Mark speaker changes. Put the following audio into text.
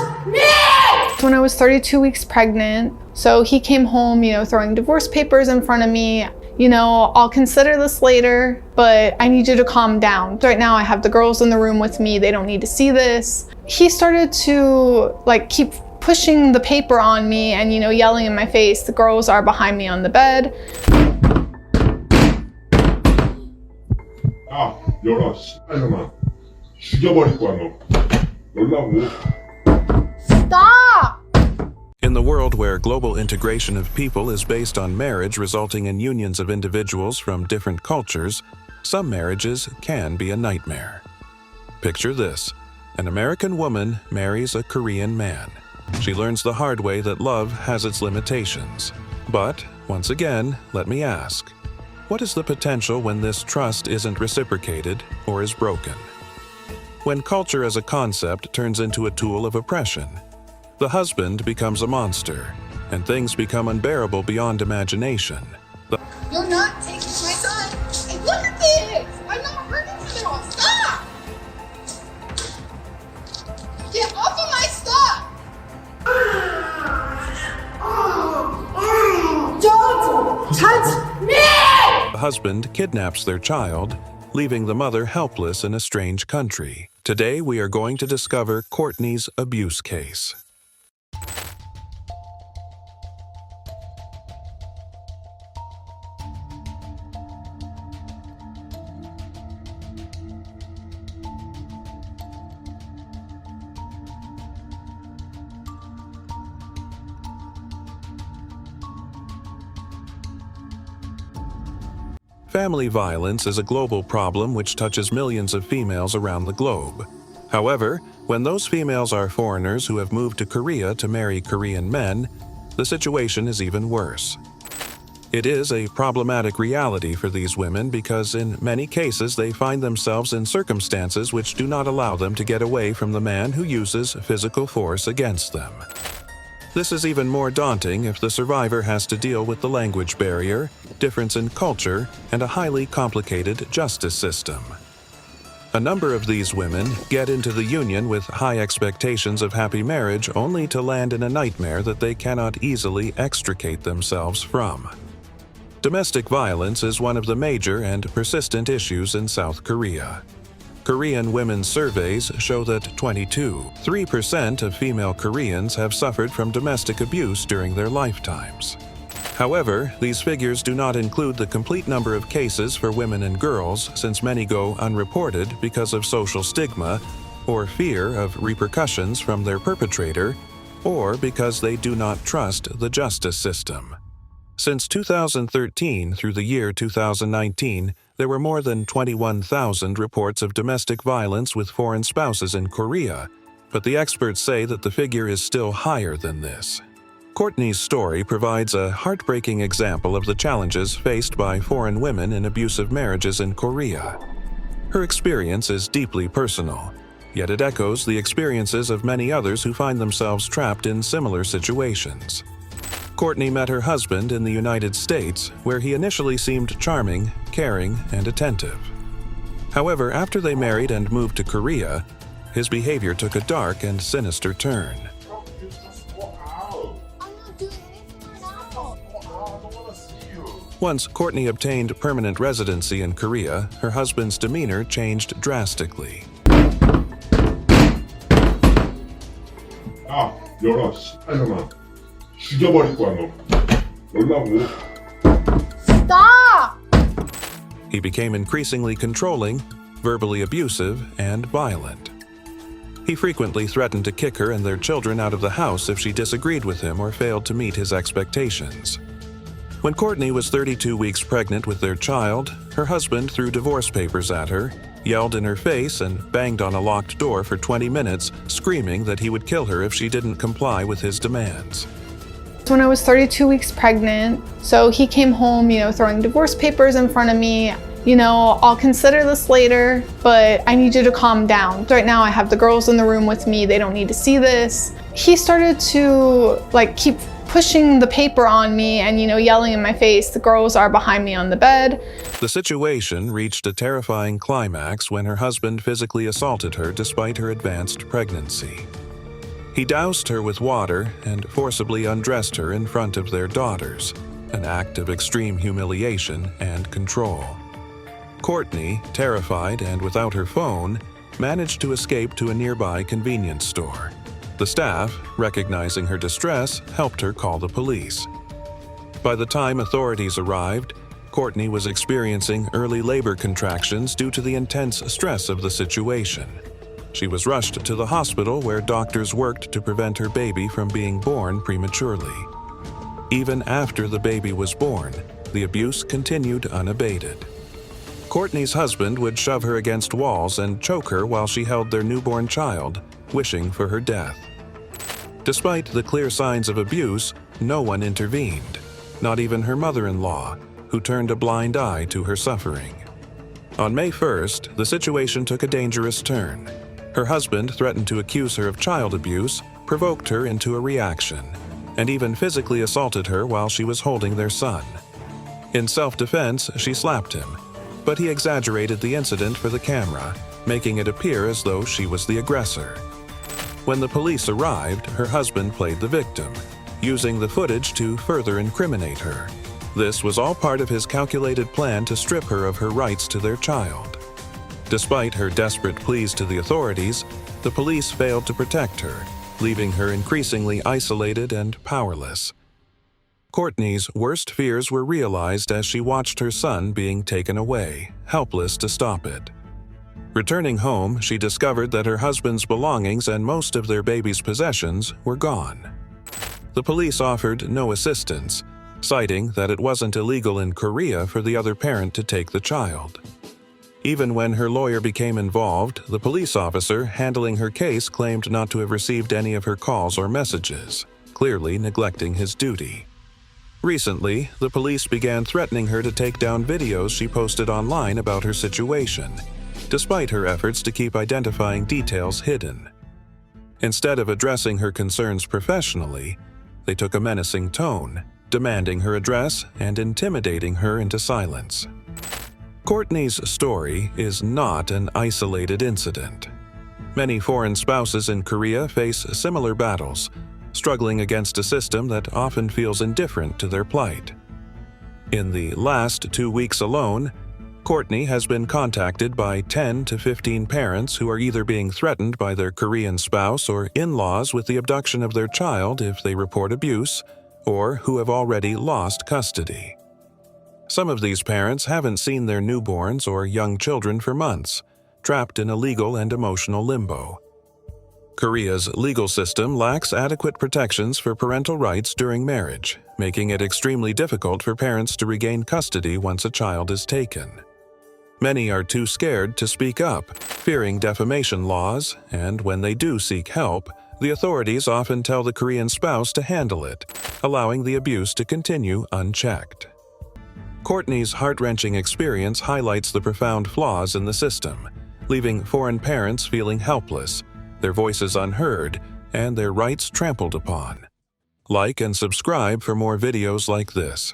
Speaker 1: touch me!
Speaker 2: When I was 32 weeks pregnant, so he came home, throwing divorce papers in front of me. I'll consider this later, but I need you to calm down. Right now I have the girls in the room with me. They don't need to see this. He started to keep pushing the paper on me and, yelling in my face. The girls are behind me on the bed.
Speaker 3: 야, 열어, 씨발놈아. 죽여버릴 거야, 너. 열라고.
Speaker 2: Stop!
Speaker 4: In the world where global integration of people is based on marriage resulting in unions of individuals from different cultures, some marriages can be a nightmare. Picture this. An American woman marries a Korean man. She learns the hard way that love has its limitations. But, once again, let me ask, what is the potential when this trust isn't reciprocated or is broken? When culture as a concept turns into a tool of oppression, the husband becomes a monster, and things become unbearable beyond imagination.
Speaker 1: You're not taking my son. Hey, look at this. I'm not hurting him at all. Stop! Get off of my stuff! Don't touch me!
Speaker 4: The husband kidnaps their child, leaving the mother helpless in a strange country. Today we are going to discover Courtney's abuse case. Family violence is a global problem which touches millions of females around the globe. However, when those females are foreigners who have moved to Korea to marry Korean men, the situation is even worse. It is a problematic reality for these women because in many cases they find themselves in circumstances which do not allow them to get away from the man who uses physical force against them. This is even more daunting if the survivor has to deal with the language barrier, difference in culture, and a highly complicated justice system. A number of these women get into the union with high expectations of happy marriage only to land in a nightmare that they cannot easily extricate themselves from. Domestic violence is one of the major and persistent issues in South Korea. Korean women's surveys show that 3% of female Koreans have suffered from domestic abuse during their lifetimes. However, these figures do not include the complete number of cases for women and girls, since many go unreported because of social stigma or fear of repercussions from their perpetrator, or because they do not trust the justice system. Since 2013 through the year 2019, there were more than 21,000 reports of domestic violence with foreign spouses in Korea, but the experts say that the figure is still higher than this. Courtney's story provides a heartbreaking example of the challenges faced by foreign women in abusive marriages in Korea. Her experience is deeply personal, yet it echoes the experiences of many others who find themselves trapped in similar situations. Courtney met her husband in the United States, where he initially seemed charming, caring, and attentive. However, after they married and moved to Korea, his behavior took a dark and sinister turn. Once Courtney obtained permanent residency in Korea, her husband's demeanor changed drastically.
Speaker 3: 야, 열어, 씨발놈아. 죽여버릴 거야, 너. 열라고.
Speaker 2: Stop!
Speaker 4: He became increasingly controlling, verbally abusive, and violent. He frequently threatened to kick her and their children out of the house if she disagreed with him or failed to meet his expectations. When Courtney was 32 weeks pregnant with their child, her husband threw divorce papers at her, yelled in her face, and banged on a locked door for 20 minutes, screaming that he would kill her if she didn't comply with his demands.
Speaker 2: When I was 32 weeks pregnant, so he came home, throwing divorce papers in front of me. I'll consider this later, but I need you to calm down. Right now I have the girls in the room with me. They don't need to see this. He started to keep pushing the paper on me and, yelling in my face. The girls are behind me on the bed.
Speaker 4: The situation reached a terrifying climax when her husband physically assaulted her despite her advanced pregnancy. He doused her with water and forcibly undressed her in front of their daughters, an act of extreme humiliation and control. Courtney, terrified and without her phone, managed to escape to a nearby convenience store. The staff, recognizing her distress, helped her call the police. By the time authorities arrived, Courtney was experiencing early labor contractions due to the intense stress of the situation. She was rushed to the hospital where doctors worked to prevent her baby from being born prematurely. Even after the baby was born, the abuse continued unabated. Courtney's husband would shove her against walls and choke her while she held their newborn child, wishing for her death. Despite the clear signs of abuse, no one intervened, not even her mother-in-law, who turned a blind eye to her suffering. On May 1st, the situation took a dangerous turn. Her husband threatened to accuse her of child abuse, provoked her into a reaction, and even physically assaulted her while she was holding their son. In self-defense, she slapped him, but he exaggerated the incident for the camera, making it appear as though she was the aggressor. When the police arrived, her husband played the victim, using the footage to further incriminate her. This was all part of his calculated plan to strip her of her rights to their child. Despite her desperate pleas to the authorities, the police failed to protect her, leaving her increasingly isolated and powerless. Courtney's worst fears were realized as she watched her son being taken away, helpless to stop it. Returning home, she discovered that her husband's belongings and most of their baby's possessions were gone. The police offered no assistance, citing that it wasn't illegal in Korea for the other parent to take the child. Even when her lawyer became involved, the police officer handling her case claimed not to have received any of her calls or messages, clearly neglecting his duty. Recently, the police began threatening her to take down videos she posted online about her situation, despite her efforts to keep identifying details hidden. Instead of addressing her concerns professionally, they took a menacing tone, demanding her address and intimidating her into silence. Courtney's story is not an isolated incident. Many foreign spouses in Korea face similar battles, struggling against a system that often feels indifferent to their plight. In the last 2 weeks alone, Courtney has been contacted by 10 to 15 parents who are either being threatened by their Korean spouse or in-laws with the abduction of their child if they report abuse, or who have already lost custody. Some of these parents haven't seen their newborns or young children for months, trapped in a legal and emotional limbo. Korea's legal system lacks adequate protections for parental rights during marriage, making it extremely difficult for parents to regain custody once a child is taken. Many are too scared to speak up, fearing defamation laws, and when they do seek help, the authorities often tell the Korean spouse to handle it, allowing the abuse to continue unchecked. Courtney's heart-wrenching experience highlights the profound flaws in the system, leaving foreign parents feeling helpless, their voices unheard, and their rights trampled upon. Like and subscribe for more videos like this.